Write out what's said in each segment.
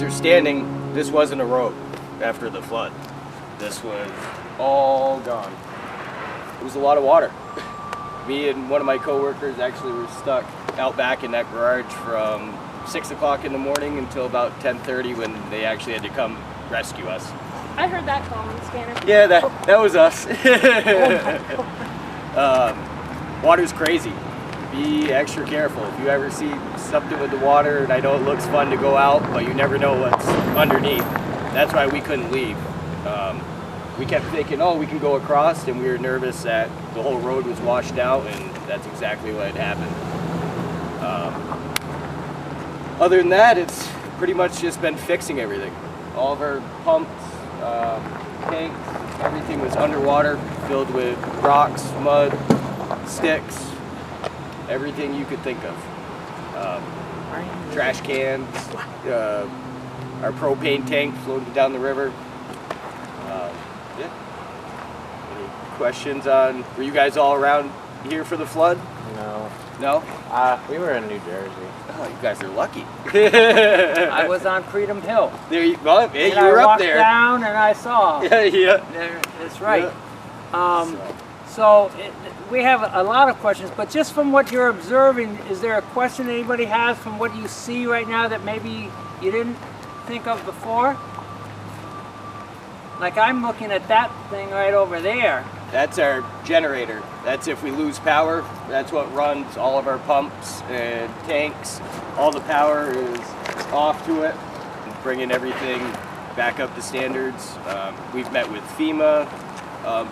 guys are standing, this wasn't a road after the flood. This was all gone. It was a lot of water. Me and one of my coworkers actually were stuck out back in that garage from 6 o'clock in the morning until about 10:30 when they actually had to come rescue us. I heard that call on the scanner. Yeah, that was us. Water's crazy. Be extra careful. If you ever see something with the water, and I know it looks fun to go out, but you never know what's underneath. That's why we couldn't leave. We kept thinking, oh, we can go across, and we were nervous that the whole road was washed out, and that's exactly what had happened. Other than that, it's pretty much just been fixing everything. All of our pumps, tanks, everything was underwater, filled with rocks, mud, sticks, everything you could think of. Trash cans, our propane tank floating down the river. Yeah. Any questions on, were you guys all around here for the flood? No. No? We were in New Jersey. Oh, you guys are lucky. I was on Freedom Hill. There you, well, hey, And you were I up walked there. down and I saw. Yeah. There, that's right. Yeah. We have a lot of questions, but just from what you're observing, is there a question anybody has from what you see right now that maybe you didn't think of before? Like I'm looking at that thing right over there. That's our generator. That's if we lose power. That's what runs all of our pumps and tanks. All the power is off to it, and bringing everything back up to standards. We've met with FEMA,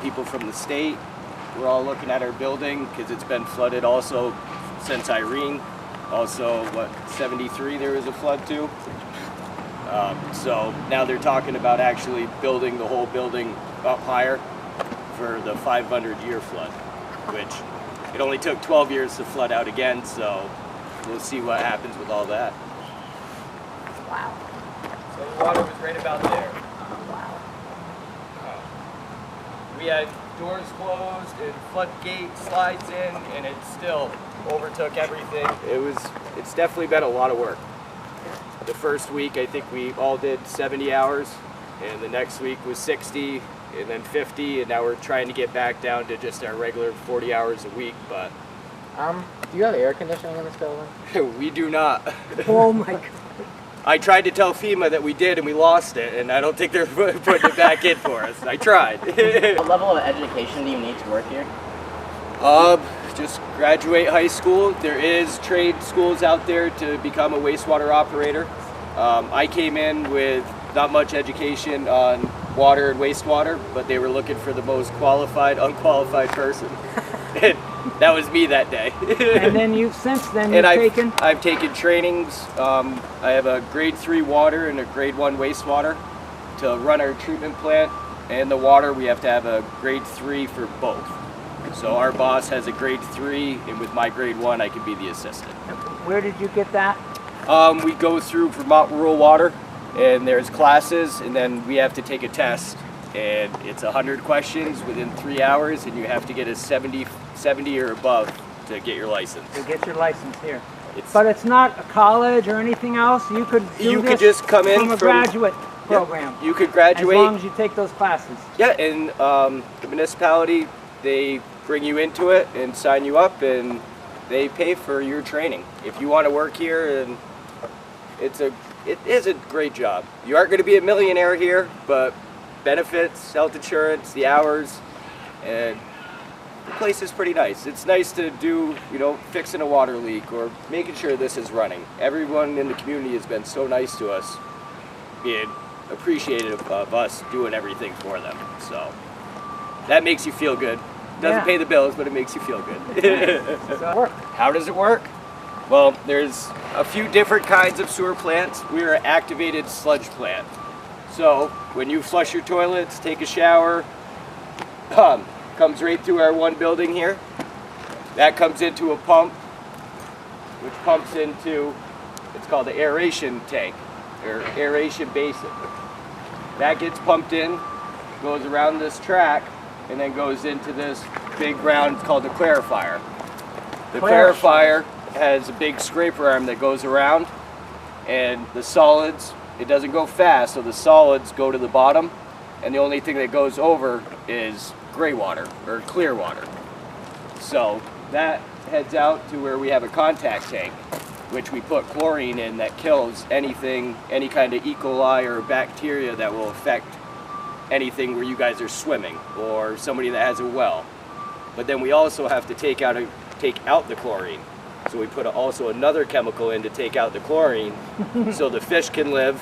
people from the state. We're all looking at our building because it's been flooded also since Irene. Also, what, 73 there was a flood too. So now they're talking about actually building the whole building up higher for the 500-year flood, which it only took 12 years to flood out again, so we'll see what happens with all that. Wow. So the water was right about there. Wow. We had doors closed and floodgate slides in, and it still overtook everything. It's definitely been a lot of work. The first week, I think we all did 70 hours, and the next week was 60, and then 50, and now we're trying to get back down to just our regular 40 hours a week, but... Do you have air conditioning in this building? we do not. Oh my God. I tried to tell FEMA that we did, and we lost it, and I don't think they're putting it back in for us. I tried. What level of education do you need to work here? Just graduate high school. There is trade schools out there to become a wastewater operator. I came in with not much education on water and wastewater, but they were looking for the most qualified, unqualified person. And that was me that day. And then since then you've taken? I've taken trainings. I have a grade 3 water and a grade 1 wastewater. To run our treatment plant and the water, we have to have a grade 3 for both. So our boss has a grade 3, and with my grade 1, I can be the assistant. Where did you get that? We go through Vermont Rural Water, and there's classes, and then we have to take a test. And it's 100 questions within 3 hours, and you have to get a 70 or above to get your license. To get your license here. But it's not a college or anything else? You could do you this could just come in from a graduate program? You could graduate. As long as you take those classes? Yeah, and the municipality, they bring you into it and sign you up, and they pay for your training. If you want to work here, and it is a great job. You aren't going to be a millionaire here, but benefits, health insurance, the hours, and the place is pretty nice. It's nice to do, fixing a water leak or making sure this is running. Everyone in the community has been so nice to us, being appreciative of us doing everything for them. So that makes you feel good. Doesn't pay the bills, but it makes you feel good. How does it work? Well, there's a few different kinds of sewer plants. We're an activated sludge plant. So when you flush your toilets, take a shower, comes right through our one building here. That comes into a pump, which pumps into, it's called the aeration tank, or aeration basin. That gets pumped in, goes around this track, and then goes into this big round called the clarifier. The clarifier has a big scraper arm that goes around, and the solids it doesn't go fast, so the solids go to the bottom, and the only thing that goes over is gray water or clear water. So that heads out to where we have a contact tank, which we put chlorine in that kills anything, any kind of E. coli or bacteria that will affect anything where you guys are swimming or somebody that has a well. But then we also have to take out the chlorine. So we put also another chemical in to take out the chlorine so the fish can live,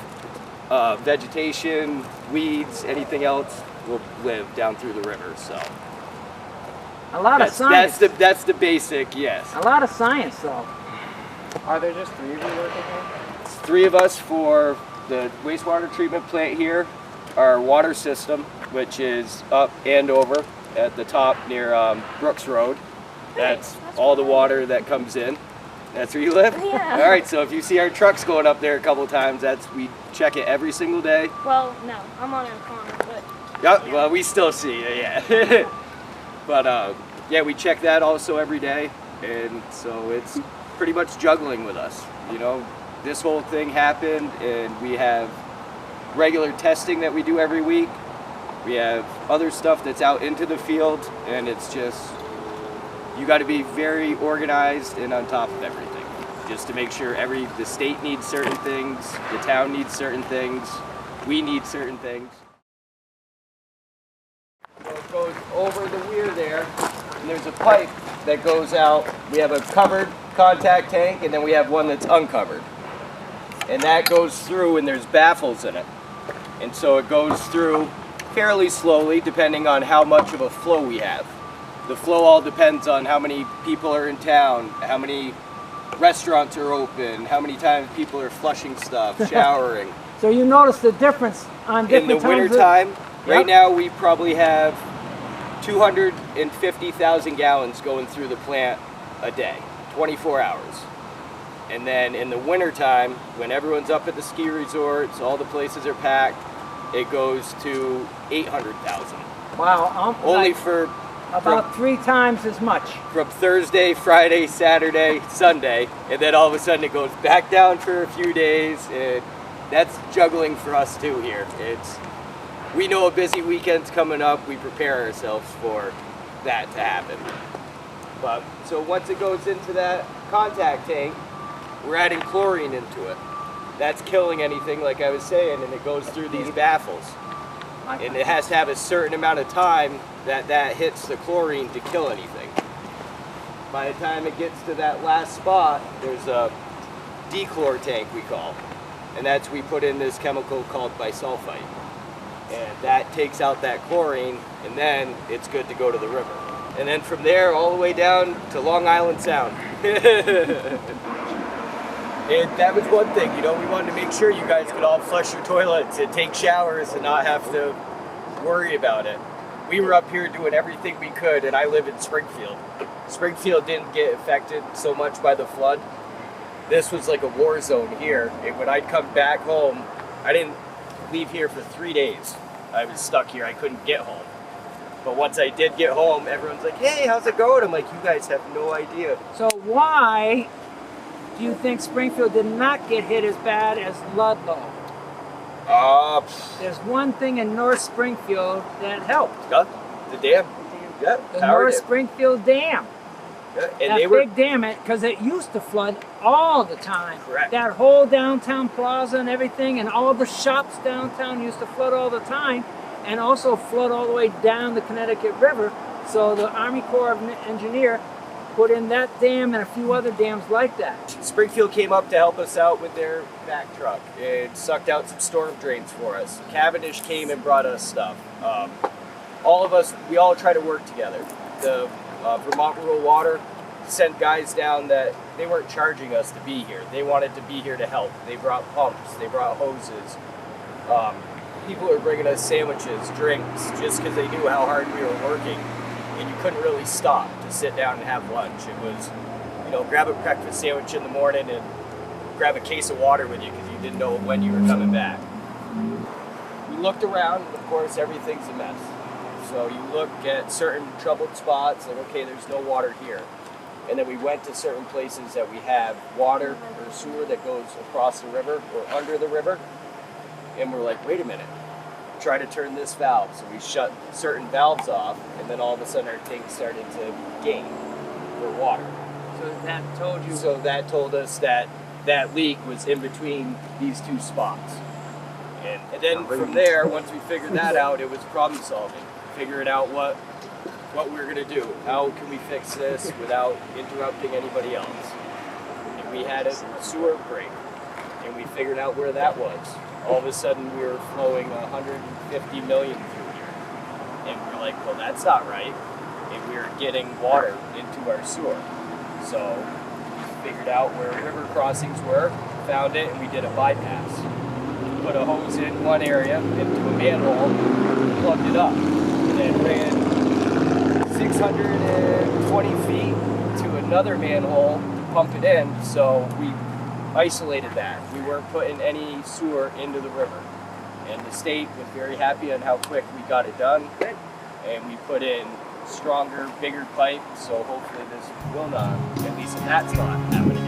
vegetation, weeds, anything else will live down through the river. So A lot of science. That's the basic, yes. A lot of science, though. Are there just 3 of you working here? It's 3 of us for the wastewater treatment plant here, our water system, which is up Andover at the top near Brooks Road. That's all the water that comes in. That's where you live? Yeah. All right, so if you see our trucks going up there a couple of times, we check it every single day. Well, no, I'm on a corner, but Yep, well, we still see it, yeah. But yeah, we check that also every day, and so it's pretty much juggling with us. You know, this whole thing happened, and we have regular testing that we do every week. We have other stuff that's out into the field, and it's just, you got to be very organized and on top of everything, just to make sure the state needs certain things, the town needs certain things, we need certain things. So it goes over the weir there, and there's a pipe that goes out. We have a covered contact tank, and then we have one that's uncovered. And that goes through, and there's baffles in it. And so it goes through fairly slowly, depending on how much of a flow we have. The flow all depends on how many people are in town, how many restaurants are open, how many times people are flushing stuff, showering. So you notice the difference on different In the times winter time, right Yep. now we probably have 250,000 gallons going through the plant a day, 24 hours. And then in the winter time, when everyone's up at the ski resorts, all the places are packed, it goes to 800,000. Wow, Only like for about 3 times as much. from Thursday, Friday, Saturday, Sunday, and then all of a sudden it goes back down for a few days, and that's juggling for us too here. We know a busy weekend's coming up, we prepare ourselves for that to happen. But so once it goes into that contact tank, we're adding chlorine into it. That's killing anything, like I was saying, and it goes through these baffles. And it has to have a certain amount of time that hits the chlorine to kill anything. By the time it gets to that last spot, there's a dechlor tank, we call. And that's, we put in this chemical called bisulfite. And that takes out that chlorine, and then it's good to go to the river. And then from there, all the way down to Long Island Sound. And that was one thing, you know, we wanted to make sure you guys could all flush your toilets and take showers and not have to worry about it. We were up here doing everything we could, and I live in Springfield. Springfield didn't get affected so much by the flood. This was like a war zone here. And when I'd come back home, I didn't leave here for 3 days. I was stuck here, I couldn't get home. But once I did get home, everyone's like, hey, how's it going? I'm like, you guys have no idea. So why do you think Springfield did not get hit as bad as Ludlow? There's one thing in North Springfield that helped. The dam. Yeah, The power North dam. Springfield Dam. Yeah, and That they were big dam, because it used to flood all the time. Correct. That whole downtown plaza and everything, and all the shops downtown used to flood all the time, and also flood all the way down the Connecticut River. So the Army Corps of Engineer put in that dam and a few other dams like that. Springfield came up to help us out with their back truck and sucked out some storm drains for us. Cavendish came and brought us stuff. All of us, we all try to work together. The Vermont Rural Water sent guys down that they weren't charging us to be here. They wanted to be here to help. They brought pumps, they brought hoses. People were bringing us sandwiches, drinks, just because they knew how hard we were working. And you couldn't really stop to sit down and have lunch. It was, you know, grab a breakfast sandwich in the morning and grab a case of water with you because you didn't know when you were coming back. We looked around, and of course everything's a mess. So you look at certain troubled spots, like, okay, there's no water here. And then we went to certain places that we have water or sewer that goes across the river or under the river. and we're like, wait a minute, try to turn this valve. So we shut certain valves off, and then all of a sudden our tank started to gain for water. So that told you. So that told us that that leak was in between these two spots. And then from there, once we figured that out, it was problem solving. Figuring out what we were going to do. How can we fix this without interrupting anybody else? And we had a sewer break, and we figured out where that was. All of a sudden, we were flowing 150 million through here. And we were like, well, that's not right. And we were getting water into our sewer. So we figured out where river crossings were, found it, and we did a bypass. Put a hose in one area into a manhole, plugged it up, and then ran 620 feet to another manhole to pump it in. So we isolated that. We weren't putting any sewer into the river. And the state was very happy on how quick we got it done. And we put in stronger, bigger pipe, so hopefully this will not, at least if that's not happening